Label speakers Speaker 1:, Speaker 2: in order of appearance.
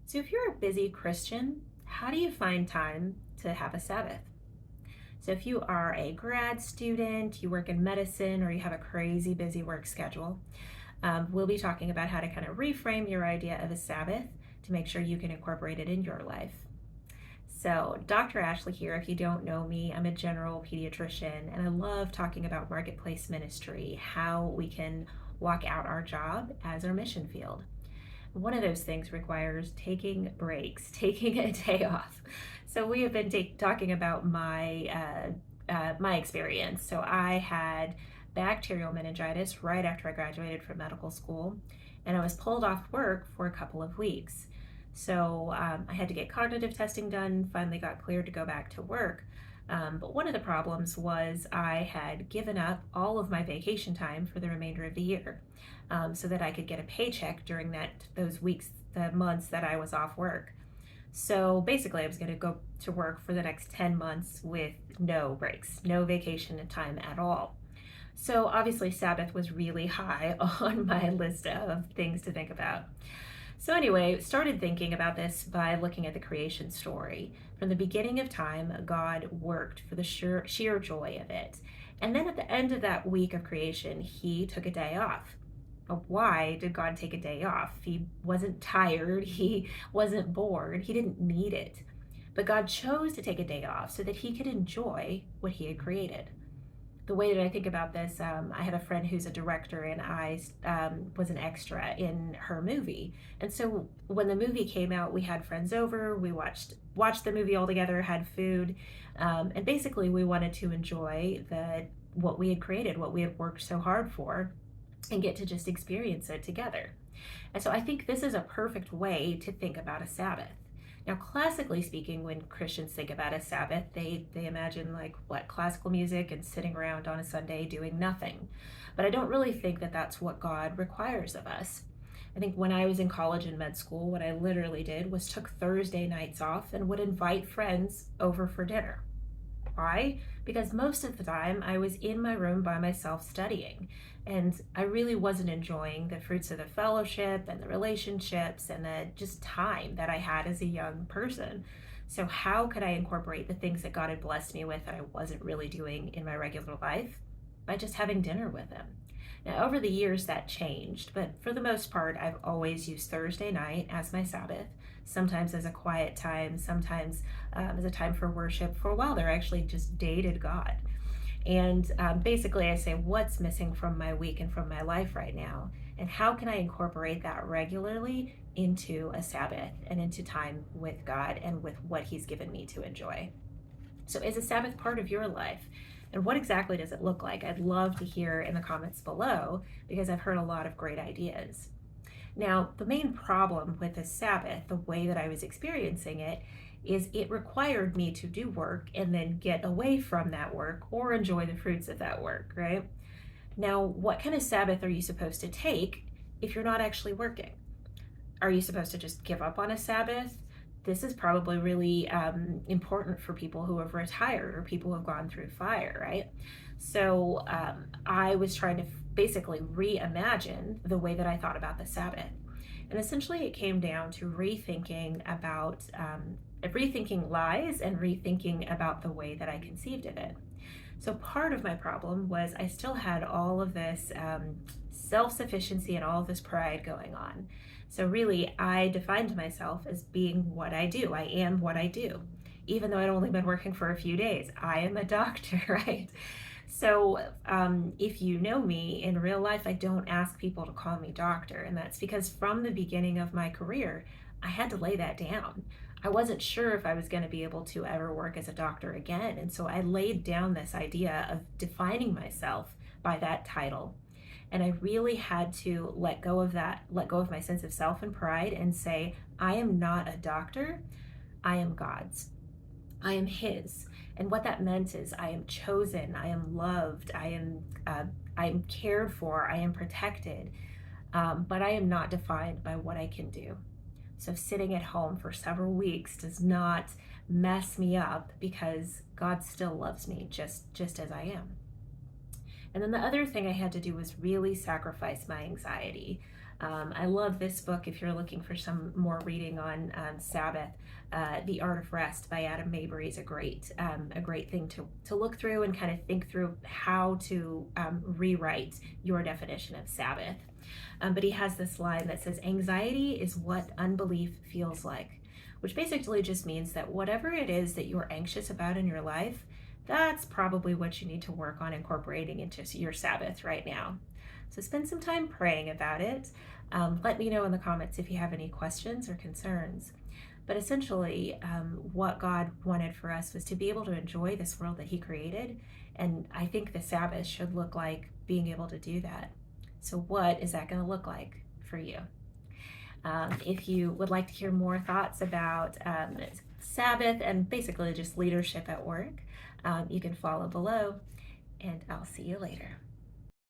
Speaker 1: So, if you're a busy Christian, how do you find time to have a Sabbath? So, if you are a grad student, you work in medicine, or you have a crazy busy work schedule, we'll be talking about how to kind of reframe your idea of a Sabbath to make sure you can incorporate it in your life. So, Dr. Ashley here. If you don't know me, I'm a general pediatrician, and I love talking about marketplace ministry, how we can walk out our job as our mission field. One of those things requires taking breaks, taking a day off. So we have been talking about my experience. So I had bacterial meningitis right after I graduated from medical school, and I was pulled off work for a couple of weeks. So I had to get cognitive testing done. Finally, got cleared to go back to work. But one of the problems was I had given up all of my vacation time for the remainder of the year, so that I could get a paycheck during those weeks, the months that I was off work. So basically, I was going to go to work for the next 10 months with no breaks, no vacation time at all. So obviously, Sabbath was really high on my list of things to think about. So anyway, started thinking about this by looking at the creation story. From the beginning of time, God worked for the sheer joy of it. And then at the end of that week of creation, he took a day off. But why did God take a day off? He wasn't tired, he wasn't bored, he didn't need it. But God chose to take a day off so that he could enjoy what he had created. The way that I think about this, I have a friend who's a director, and I was an extra in her movie. And so when the movie came out, we had friends over. We watched the movie all together, had food, and basically we wanted to enjoy what we had created, what we had worked so hard for, and get to just experience it together. And so I think this is a perfect way to think about a Sabbath. Now, classically speaking, when Christians think about a Sabbath, they imagine like what, classical music and sitting around on a Sunday doing nothing. But I don't really think that that's what God requires of us. I think when I was in college and med school, what I literally did was took Thursday nights off and would invite friends over for dinner. Why? Because most of the time I was in my room by myself studying, and I really wasn't enjoying the fruits of the fellowship and the relationships and the just time that I had as a young person. So, how could I incorporate the things that God had blessed me with that I wasn't really doing in my regular life? By just having dinner with Him. Now, over the years, that changed, but for the most part, I've always used Thursday night as my Sabbath, sometimes as a quiet time, sometimes as a time for worship. For a while there, I actually just dated God. And basically, I say, what's missing from my week and from my life right now? And how can I incorporate that regularly into a Sabbath and into time with God and with what He's given me to enjoy? So, is a Sabbath part of your life? And what exactly does it look like? I'd love to hear in the comments below, because I've heard a lot of great ideas. Now, the main problem with the Sabbath, the way that I was experiencing it, is it required me to do work and then get away from that work or enjoy the fruits of that work, right? Now, what kind of Sabbath are you supposed to take if you're not actually working? Are you supposed to just give up on a Sabbath? This is probably really important for people who have retired or people who have gone through fire, right? So I was trying to basically reimagine the way that I thought about the Sabbath. And essentially it came down to rethinking lies and rethinking about the way that I conceived of it. So part of my problem was I still had all of this self-sufficiency and all of this pride going on. So really, I defined myself as being what I do. I am what I do. Even though I'd only been working for a few days, I am a doctor, right? So if you know me in real life, I don't ask people to call me doctor. And that's because from the beginning of my career, I had to lay that down. I wasn't sure if I was going to be able to ever work as a doctor again. And so I laid down this idea of defining myself by that title. And I really had to let go of that, let go of my sense of self and pride and say, I am not a doctor, I am God's. I am His. And what that meant is I am chosen, I am loved, I am cared for, I am protected, but I am not defined by what I can do. So sitting at home for several weeks does not mess me up, because God still loves me just as I am. And then the other thing I had to do was really sacrifice my anxiety. I love this book if you're looking for some more reading on Sabbath. The Art of Rest by Adam Mabry is a great thing to look through and kind of think through how to rewrite your definition of Sabbath. But he has this line that says, "Anxiety is what unbelief feels like," which basically just means that whatever it is that you're anxious about in your life, that's probably what you need to work on incorporating into your Sabbath right now. So spend some time praying about it. Let me know in the comments if you have any questions or concerns. But essentially, what God wanted for us was to be able to enjoy this world that He created. And I think the Sabbath should look like being able to do that. So, what is that going to look like for you? If you would like to hear more thoughts about Sabbath and basically just leadership at work, you can follow below, and I'll see you later.